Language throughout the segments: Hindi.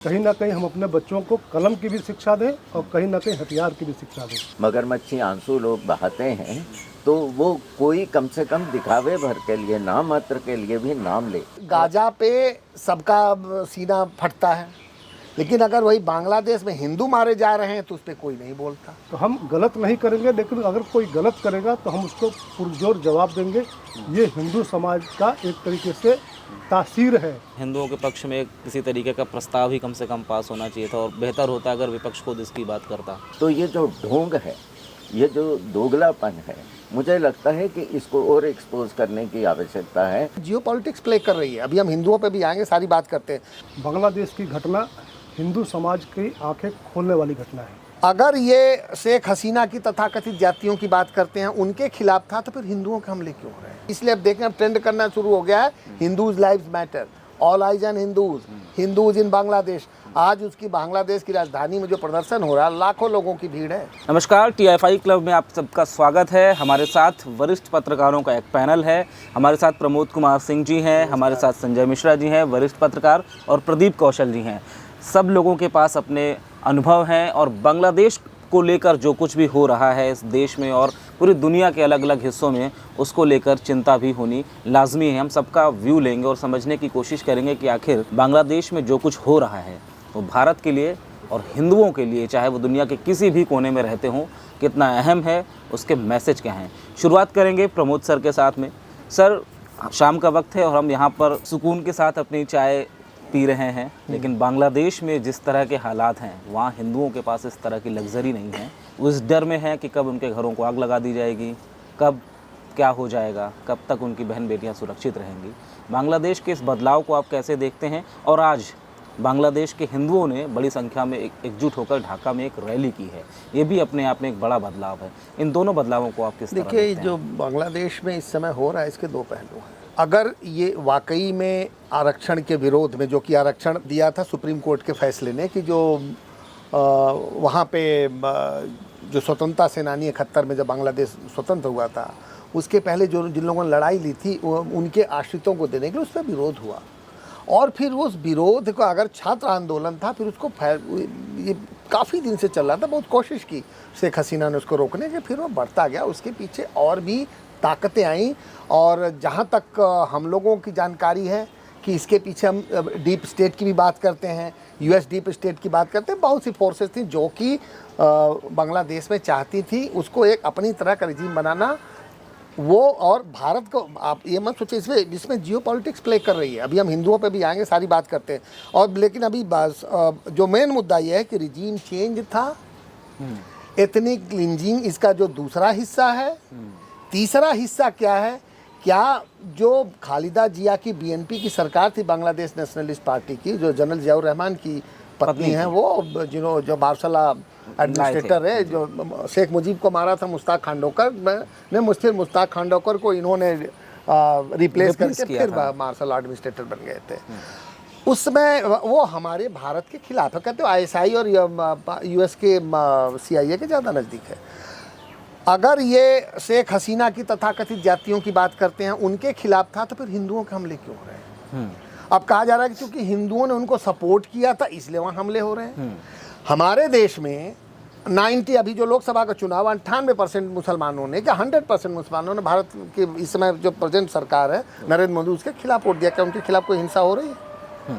कहीं ना कहीं हम अपने बच्चों को कलम की भी शिक्षा दें और कहीं ना कहीं हथियार की भी शिक्षा दें। मगरमच्छी आंसू लोग बहाते हैं तो वो कोई कम से कम दिखावे भर के लिए, नाम मात्र के लिए भी नाम ले। गाजा पे सबका सीना फटता है, लेकिन अगर वही बांग्लादेश में हिंदू मारे जा रहे हैं तो उस पर कोई नहीं बोलता। तो हम गलत नहीं करेंगे, लेकिन अगर कोई गलत करेगा तो हम उसको पुरजोर जवाब देंगे। ये हिंदू समाज का एक तरीके से तासीर है। हिंदुओं के पक्ष में किसी तरीके का प्रस्ताव ही कम से कम पास होना चाहिए था और बेहतर होता अगर विपक्ष खुद इसकी बात करता। तो ये जो ढोंग है, ये जो दोगलापन है, मुझे लगता है कि इसको और एक्सपोज करने की आवश्यकता है। जियो पॉलिटिक्स प्ले कर रही है। अभी हम हिंदुओं पे भी आएंगे, सारी बात करते हैं। बांग्लादेश की घटना हिंदू समाज की आंखें खोलने वाली घटना है। अगर ये शेख हसीना की तथाकथित जातियों की बात करते हैं, उनके खिलाफ था, तो फिर हिंदुओं के हमले क्यों हो रहे हैं? इसलिए अब देखें, अब ट्रेंड करना शुरू हो गया है, Hindus lives matter, all eyes on Hindus, Hindus in Bangladesh. आज उसकी बांग्लादेश की राजधानी में जो प्रदर्शन हो रहा है, लाखों लोगों की भीड़ है। नमस्कार, TFI क्लब में आप सबका स्वागत है। हमारे साथ वरिष्ठ पत्रकारों का एक पैनल है। हमारे साथ प्रमोद कुमार सिंह जी हैं, हमारे साथ संजय मिश्रा जी हैं, वरिष्ठ पत्रकार, और प्रदीप कौशल जी हैं। सब लोगों के पास अपने अनुभव हैं और बांग्लादेश को लेकर जो कुछ भी हो रहा है इस देश में और पूरी दुनिया के अलग अलग हिस्सों में, उसको लेकर चिंता भी होनी लाजमी है। हम सबका व्यू लेंगे और समझने की कोशिश करेंगे कि आखिर बांग्लादेश में जो कुछ हो रहा है वो भारत के लिए और हिंदुओं के लिए, चाहे वो दुनिया के किसी भी कोने में रहते हों, कितना अहम है, उसके मैसेज क्या हैं। शुरुआत करेंगे प्रमोद सर के साथ में। सर, शाम का वक्त है और हम यहाँ पर सुकून के साथ अपनी चाय पी रहे हैं, लेकिन बांग्लादेश में जिस तरह के हालात हैं, वहाँ हिंदुओं के पास इस तरह की लग्जरी नहीं है। वो इस डर में है कि कब उनके घरों को आग लगा दी जाएगी, कब क्या हो जाएगा, कब तक उनकी बहन बेटियाँ सुरक्षित रहेंगी। बांग्लादेश के इस बदलाव को आप कैसे देखते हैं? और आज बांग्लादेश के हिंदुओं ने बड़ी संख्या में एकजुट होकर ढाका में एक रैली की है, ये भी अपने आप में एक बड़ा बदलाव है। इन दोनों बदलावों को आप किस तरह देखते हैं? देखिए, जो बांग्लादेश में इस समय हो रहा है, इसके दो पहलू हैं। अगर ये वाकई में आरक्षण के विरोध में, जो कि आरक्षण दिया था सुप्रीम कोर्ट के फैसले ने, कि जो वहाँ पे जो स्वतंत्रता सेनानी 71 में जब बांग्लादेश स्वतंत्र हुआ था, उसके पहले जो जिन लोगों ने लड़ाई ली थी, उनके आश्रितों को देने के लिए उस पर विरोध हुआ। और फिर उस विरोध को, अगर छात्र आंदोलन था, फिर उसको ये काफ़ी दिन से चल रहा था, बहुत कोशिश की शेख हसीना ने उसको रोकने की, फिर वो बढ़ता गया। उसके पीछे और भी ताकतें आईं, और जहाँ तक हम लोगों की जानकारी है कि इसके पीछे हम डीप स्टेट की भी बात करते हैं, US डीप स्टेट की बात करते हैं। बहुत सी फोर्सेस थी जो कि बांग्लादेश में चाहती थी उसको एक अपनी तरह का रिजीम बनाना। वो और भारत को, आप ये मत सोचिए इसमें जियो पॉलिटिक्स प्ले कर रही है। अभी हम हिंदुओं पे भी आएंगे, सारी बात करते हैं। और लेकिन अभी जो मेन मुद्दा ये है कि रिजीम चेंज था, एथनिक क्लिंजिंग इसका जो दूसरा हिस्सा है। तीसरा हिस्सा क्या है? क्या जो खालिदा जिया की BNP की सरकार थी, बांग्लादेश नेशनलिस्ट पार्टी की, जो जनरल जियाउर रहमान की पत्नी है, वो जो मार्शल एडमिनिस्ट्रेटर है, जो शेख मुजीब को मारा था, मुश्ताक खांडोकर ने, मुश्ताक खांडोकर को इन्होंने रिप्लेस करके फिर मार्शल एडमिनिस्ट्रेटर बन गए थे। उसमें वो हमारे भारत के खिलाफ है। कहते हो ISI और US के CIA के ज़्यादा नज़दीक है। अगर ये शेख हसीना की तथाकथित जातियों की बात करते हैं, उनके खिलाफ था, तो फिर हिंदुओं के हमले क्यों हो रहे हैं? अब कहा जा रहा है कि क्योंकि हिंदुओं ने उनको सपोर्ट किया था, इसलिए वहाँ हमले हो रहे हैं। हमारे देश में 90 अभी जो लोकसभा का चुनाव, 98% मुसलमानों ने, क्या 100% मुसलमानों ने भारत के इस समय जो प्रेजेंट सरकार है नरेंद्र मोदी, उसके खिलाफ वोट दिया। क्या उनके खिलाफ कोई हिंसा हो रही है?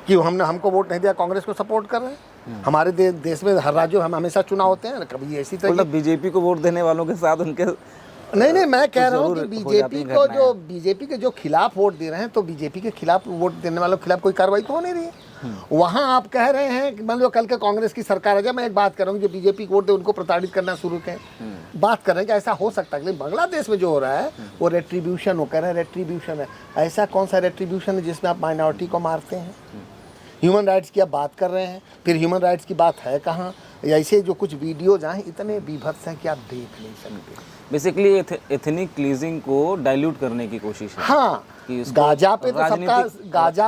कि हमको वोट नहीं दिया, कांग्रेस को सपोर्ट कर रहे हैं? हमारे देश में हर राज्यों हम हमेशा चुनाव होते हैं, कभी ऐसी तरह बीजेपी को वोट देने वालों के साथ उनके नहीं, मैं कह रहा हूँ कि बीजेपी के जो खिलाफ वोट दे रहे हैं, तो बीजेपी के खिलाफ वोट देने वालों के खिलाफ कोई कार्रवाई तो हो नहीं रही है। वहाँ आप कह रहे हैं कि मान लो कल के कांग्रेस की सरकार आ जाए, मैं एक बात कर रहा हूँ, जो बीजेपी को वोट दे उनको प्रताड़ित करना शुरू करें। बात कर रहे हैं कि ऐसा हो सकता है। लेकिन बांग्लादेश में जो हो रहा है वो रेट्रीब्यूशन, वो कह रहे हैं रेट्रीब्यूशन है। ऐसा कौन सा रेट्रीब्यूशन है जिसमें आप माइनॉरिटी को मारते हैं? ह्यूमन राइट्स की आप बात कर रहे हैं, फिर ह्यूमन राइट्स की बात है कहाँ? ऐसे जो कुछ वीडियोज आए इतने बीभत्स हैं कि आप देख नहीं सकते। बेसिकली एथनिक क्लीजिंग को डाइल्यूट करने की कोशिश है। हाँ, गाजा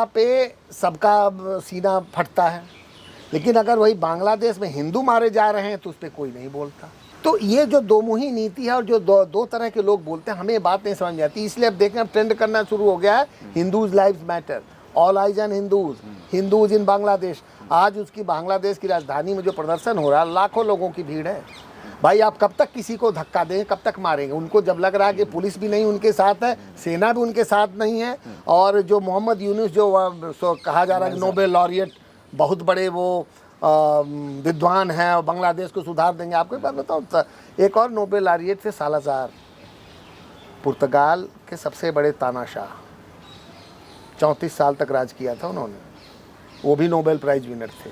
पे सबका सीना फटता है, लेकिन अगर वही बांग्लादेश में हिंदू मारे जा रहे हैं तो उस पर कोई नहीं बोलता। तो ये जो दोमुही नीति है और जो दो तरह के लोग बोलते हैं, हमें ये बात नहीं समझ में आती। इसलिए अब देखें, अब ट्रेंड करना शुरू हो गया है, Hindus lives matter, all eyes on Hindus, Hindus in Bangladesh. आज उसकी बांग्लादेश की राजधानी में जो प्रदर्शन हो रहा है, लाखों लोगों की भीड़ है। भाई आप कब तक किसी को धक्का दें, कब तक मारेंगे? उनको जब लग रहा है कि पुलिस भी नहीं उनके साथ है, सेना भी उनके साथ नहीं है, और जो मोहम्मद यूनुस जो कहा जा रहा है नोबेल लॉरिएट, बहुत बड़े वो विद्वान हैं और बांग्लादेश को सुधार देंगे। आपको एक बात बताऊँ, एक और नोबेल लॉरिएट थे सालाज़ार, पुर्तगाल के सबसे बड़े तानाशाह, 34 साल तक राज किया था उन्होंने, वो भी नोबेल प्राइज़ विनर थे।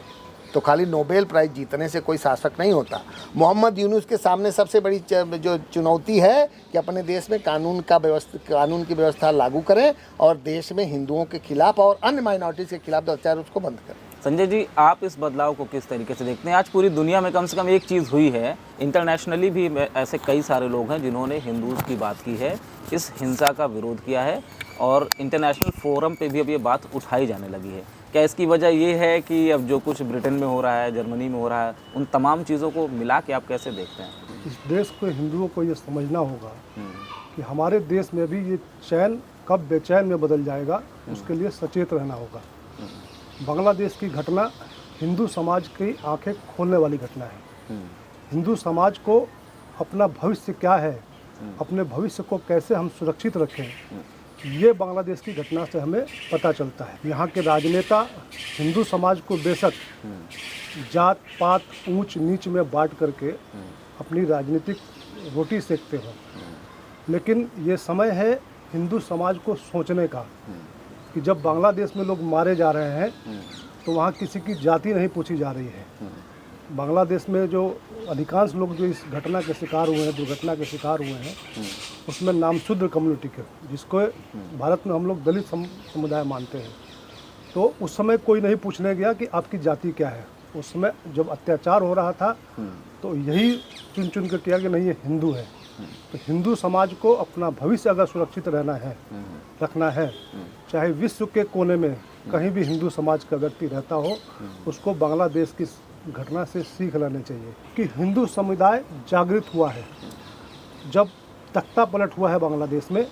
तो खाली नोबेल प्राइज़ जीतने से कोई शासक नहीं होता। मोहम्मद यूनुस के सामने सबसे बड़ी जो चुनौती है कि अपने देश में कानून की व्यवस्था लागू करें और देश में हिंदुओं के खिलाफ और अन्य माइनॉरिटीज़ के खिलाफ जो अत्याचार उसको बंद करें। संजय जी, आप इस बदलाव को किस तरीके से देखते हैं? आज पूरी दुनिया में कम से कम एक चीज़ हुई है, इंटरनेशनली भी ऐसे कई सारे लोग हैं जिन्होंने हिंदूज़ की बात की है, इस हिंसा का विरोध किया है, और इंटरनेशनल फोरम पे भी अब ये बात उठाई जाने लगी है। क्या इसकी वजह ये है कि अब जो कुछ ब्रिटेन में हो रहा है, जर्मनी में हो रहा है, उन तमाम चीज़ों को मिला के आप कैसे देखते हैं? इस देश को, हिंदुओं को ये समझना होगा कि हमारे देश में भी ये चैन कब बेचैन में बदल जाएगा, उसके लिए सचेत रहना होगा। बांग्लादेश की घटना हिंदू समाज की आंखें खोलने वाली घटना है। हिंदू समाज को अपना भविष्य क्या है, अपने भविष्य को कैसे हम सुरक्षित रखें, ये बांग्लादेश की घटना से हमें पता चलता है। यहाँ के राजनेता हिंदू समाज को बेशक जात पात ऊंच नीच में बांट करके अपनी राजनीतिक रोटी सेकते हो, लेकिन ये समय है हिंदू समाज को सोचने का कि जब बांग्लादेश में लोग मारे जा रहे हैं तो वहाँ किसी की जाति नहीं पूछी जा रही है। बांग्लादेश में जो अधिकांश लोग जो इस घटना के शिकार हुए हैं, दुर्घटना के शिकार हुए हैं, उसमें नामशूद्र कम्युनिटी के, जिसको भारत में हम लोग दलित समुदाय मानते हैं, तो उस समय कोई नहीं पूछने गया कि आपकी जाति क्या है। उस समय जब अत्याचार हो रहा था तो यही चुन चुन कर किया कि नहीं ये हिंदू है। तो हिंदू समाज को अपना भविष्य अगर सुरक्षित रखना है, चाहे विश्व के कोने में कहीं भी हिंदू समाज का व्यक्ति रहता हो, उसको बांग्लादेश की घटना से सीख लेनी चाहिए कि हिंदू समुदाय जागृत हुआ है। जब तख्ता पलट हुआ है बांग्लादेश में,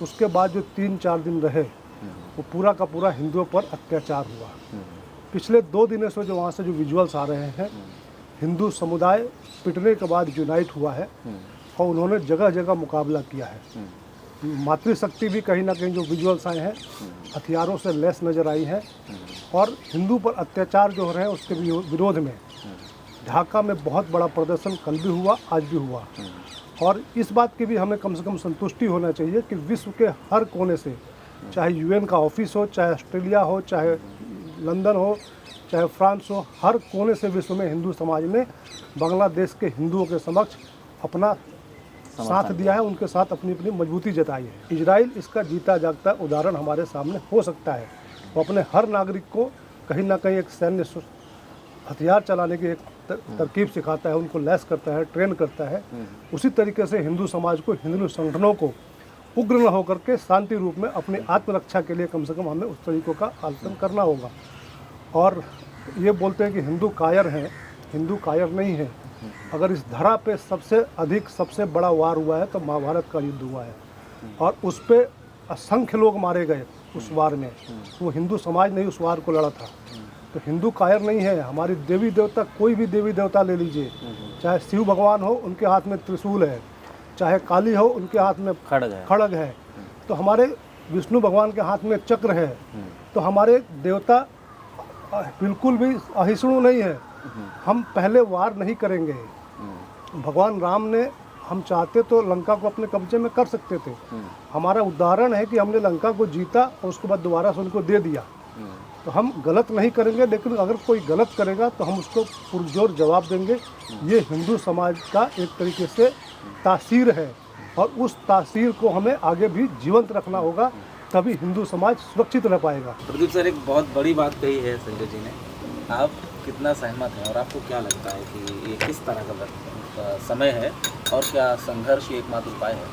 उसके बाद जो 3-4 दिन रहे वो पूरा का पूरा हिंदुओं पर अत्याचार हुआ। पिछले 2 दिनों से जो वहाँ से जो विजुअल्स आ रहे हैं, हिंदू समुदाय पिटने के बाद यूनाइट हुआ है और उन्होंने जगह जगह मुकाबला किया है। मातृशक्ति भी कहीं ना कहीं जो विजुअल्स आए हैं हथियारों से लैस नज़र आई है, और हिंदू पर अत्याचार जो हो रहे हैं उसके विरोध में ढाका में बहुत बड़ा प्रदर्शन कल भी हुआ, आज भी हुआ। और इस बात की भी हमें कम से कम संतुष्टि होना चाहिए कि विश्व के हर कोने से, चाहे यूएन का ऑफिस हो, चाहे ऑस्ट्रेलिया हो, चाहे लंदन हो, चाहे फ्रांस हो, हर कोने से विश्व में हिंदू समाज ने बांग्लादेश के हिंदुओं के समक्ष अपना साथ दिया है, उनके साथ अपनी अपनी मजबूती जताई है। इजराइल इसका जीता जागता उदाहरण हमारे सामने हो सकता है। वो अपने हर नागरिक को कहीं ना कहीं एक सैन्य हथियार चलाने की एक तरकीब सिखाता है, उनको लैस करता है, ट्रेन करता है। उसी तरीके से हिंदू समाज को, हिंदू संगठनों को उग्र न होकर के शांति रूप में अपनी आत्मरक्षा के लिए कम से कम हमें उस तरीक़ों का पालन करना होगा। और ये बोलते हैं कि हिंदू कायर हैं, हिंदू कायर नहीं है। अगर इस धरा पे सबसे अधिक, सबसे बड़ा वार हुआ है तो महाभारत का युद्ध हुआ है, और उस पर असंख्य लोग मारे गए उस वार में। वो हिंदू समाज ने उस वार को लड़ा था। तो हिंदू कायर नहीं है। हमारी देवी देवता, कोई भी देवी देवता ले लीजिए, चाहे शिव भगवान हो उनके हाथ में त्रिशूल है, चाहे काली हो उनके हाथ में खड़ग है, तो हमारे विष्णु भगवान के हाथ में चक्र है। तो हमारे देवता बिल्कुल भी अहिष्णु नहीं है। हम पहले वार नहीं करेंगे। भगवान राम ने, हम चाहते तो लंका को अपने कब्जे में कर सकते थे। हमारा उदाहरण है कि हमने लंका को जीता और उसके बाद दोबारा से उनको दे दिया। तो हम गलत नहीं करेंगे, लेकिन अगर कोई गलत करेगा तो हम उसको पुरजोर जवाब देंगे। ये हिंदू समाज का एक तरीके से तासीर है, और उस तासीर को हमें आगे भी जीवंत रखना होगा, तभी हिंदू समाज सुरक्षित रह पाएगा। प्रदीप सर, एक बहुत बड़ी बात कही है संजय जी ने, आप कितना सहमत हैं और आपको क्या लगता है कि ये किस तरह का समय है और क्या संघर्ष ही एकमात्र उपाय है?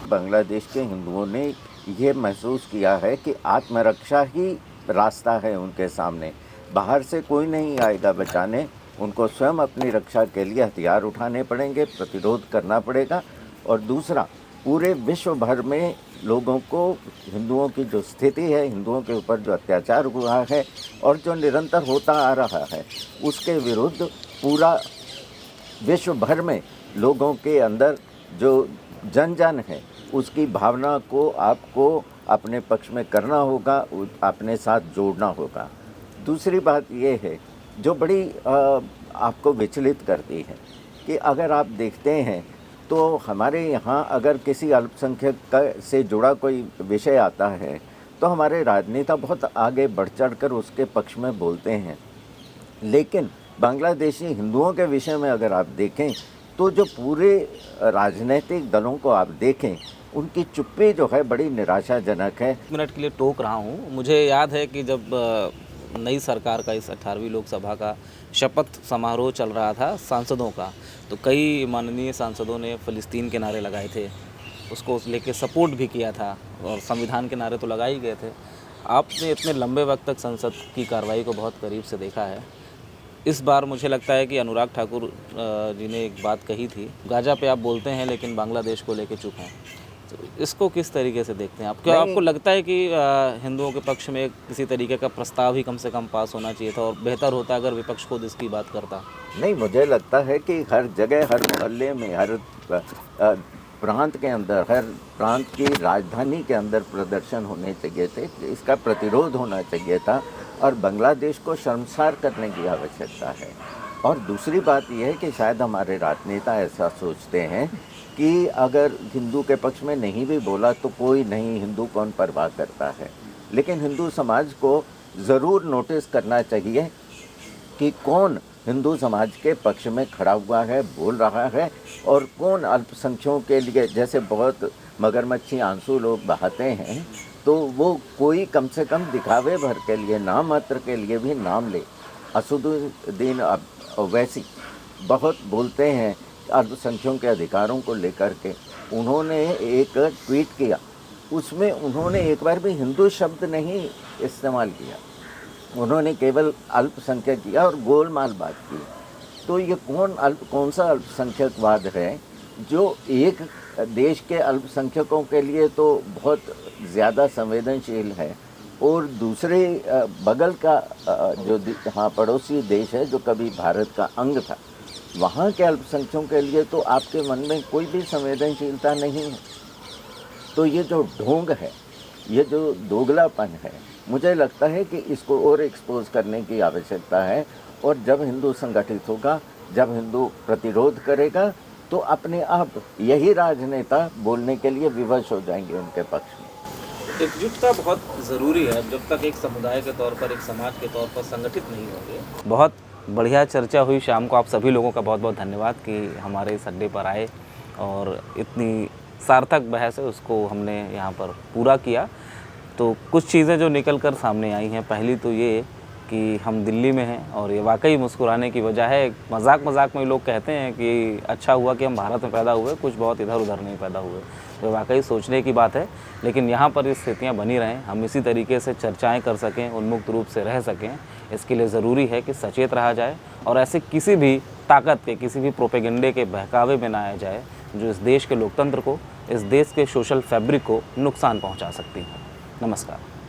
बांग्लादेश के हिंदुओं ने ये महसूस किया है कि आत्मरक्षा ही रास्ता है उनके सामने। बाहर से कोई नहीं आएगा बचाने, उनको स्वयं अपनी रक्षा के लिए हथियार उठाने पड़ेंगे, प्रतिरोध करना पड़ेगा। और दूसरा, पूरे विश्व भर में लोगों को हिंदुओं की जो स्थिति है, हिंदुओं के ऊपर जो अत्याचार हुआ है और जो निरंतर होता आ रहा है, उसके विरुद्ध पूरा विश्व भर में लोगों के अंदर जो जन है उसकी भावना को आपको अपने पक्ष में करना होगा, अपने साथ जोड़ना होगा। दूसरी बात ये है जो बड़ी आपको विचलित करती है कि अगर आप देखते हैं तो हमारे यहाँ अगर किसी अल्पसंख्यक से जुड़ा कोई विषय आता है तो हमारे राजनेता बहुत आगे बढ़ चढ़कर उसके पक्ष में बोलते हैं, लेकिन बांग्लादेशी हिंदुओं के विषय में अगर आप देखें तो जो पूरे राजनीतिक दलों को आप देखें उनकी चुप्पी जो है बड़ी निराशाजनक है। 1 मिनट के लिए टोक रहा हूँ। मुझे याद है कि जब नई सरकार का इस 18वीं लोकसभा का शपथ समारोह चल रहा था सांसदों का, तो कई माननीय सांसदों ने फ़लस्तीन के नारे लगाए थे, उसको लेके सपोर्ट भी किया था और संविधान के नारे तो लगा ही गए थे। आपने इतने लंबे वक्त तक संसद की कार्रवाई को बहुत करीब से देखा है। इस बार मुझे लगता है कि अनुराग ठाकुर जी ने एक बात कही थी, गाजा पे आप बोलते हैं लेकिन बांग्लादेश को लेके चुप हैं, तो इसको किस तरीके से देखते हैं आप? क्या आपको लगता है कि हिंदुओं के पक्ष में किसी तरीके का प्रस्ताव ही कम से कम पास होना चाहिए था और बेहतर होता अगर विपक्ष खुद इसकी बात करता? नहीं, मुझे लगता है कि हर जगह, हर मोहल्ले में, हर प्रांत के अंदर, हर प्रांत की राजधानी के अंदर प्रदर्शन होने चाहिए थे, इसका प्रतिरोध होना चाहिए था और बांग्लादेश को शर्मसार करने की आवश्यकता है। और दूसरी बात यह है कि शायद हमारे राजनेता ऐसा सोचते हैं कि अगर हिंदू के पक्ष में नहीं भी बोला तो कोई नहीं, हिंदू कौन परवाह करता है। लेकिन हिंदू समाज को ज़रूर नोटिस करना चाहिए कि कौन हिंदू समाज के पक्ष में खड़ा हुआ है, बोल रहा है, और कौन अल्पसंख्यकों के लिए, जैसे बहुत मगरमच्छी आंसू लोग बहाते हैं, तो वो कोई कम से कम दिखावे भर के लिए, नाम मात्र के लिए भी नाम ले। असदुद्दीन ओवैसी बहुत बोलते हैं अल्पसंख्यकों के अधिकारों को लेकर के। उन्होंने एक ट्वीट किया, उसमें उन्होंने एक बार भी हिंदू शब्द नहीं इस्तेमाल किया, उन्होंने केवल अल्पसंख्यक किया और गोलमाल बात की। तो ये कौन सा अल्पसंख्यकवाद है जो एक देश के अल्पसंख्यकों के लिए तो बहुत ज़्यादा संवेदनशील है और दूसरे बगल का जो हाँ पड़ोसी देश है जो कभी भारत का अंग था, वहाँ के अल्पसंख्यकों के लिए तो आपके मन में कोई भी संवेदनशीलता नहीं है। तो ये जो ढोंग है, ये जो दोगलापन है, मुझे लगता है कि इसको और एक्सपोज करने की आवश्यकता है। और जब हिंदू संगठित होगा, जब हिंदू प्रतिरोध करेगा, तो अपने आप यही राजनेता बोलने के लिए विवश हो जाएंगे उनके पक्ष में। एकजुटता बहुत ज़रूरी है जब तक एक समुदाय के तौर पर, एक समाज के तौर पर संगठित नहीं होंगे। बहुत बढ़िया चर्चा हुई शाम को। आप सभी लोगों का बहुत बहुत धन्यवाद कि हमारे इस अड्डे पर आए और इतनी सार्थक बहस है उसको हमने यहाँ पर पूरा किया। तो कुछ चीज़ें जो निकल कर सामने आई हैं, पहली तो ये कि हम दिल्ली में हैं और ये वाकई मुस्कुराने की वजह है। मजाक में लोग कहते हैं कि अच्छा हुआ कि हम भारत में पैदा हुए, कुछ बहुत इधर उधर नहीं पैदा हुए, तो वाकई सोचने की बात है। लेकिन यहाँ पर ये स्थितियाँ बनी रहें, हम इसी तरीके से चर्चाएँ कर सकें, उन्मुक्त रूप से रह सकें, इसके लिए ज़रूरी है कि सचेत रहा जाए और ऐसे किसी भी ताकत के, किसी भी प्रोपेगेंडे के बहकावे में ना आया जाए जो इस देश के लोकतंत्र को, इस देश के सोशल फैब्रिक को नुकसान पहुँचा सकती है। नमस्कार।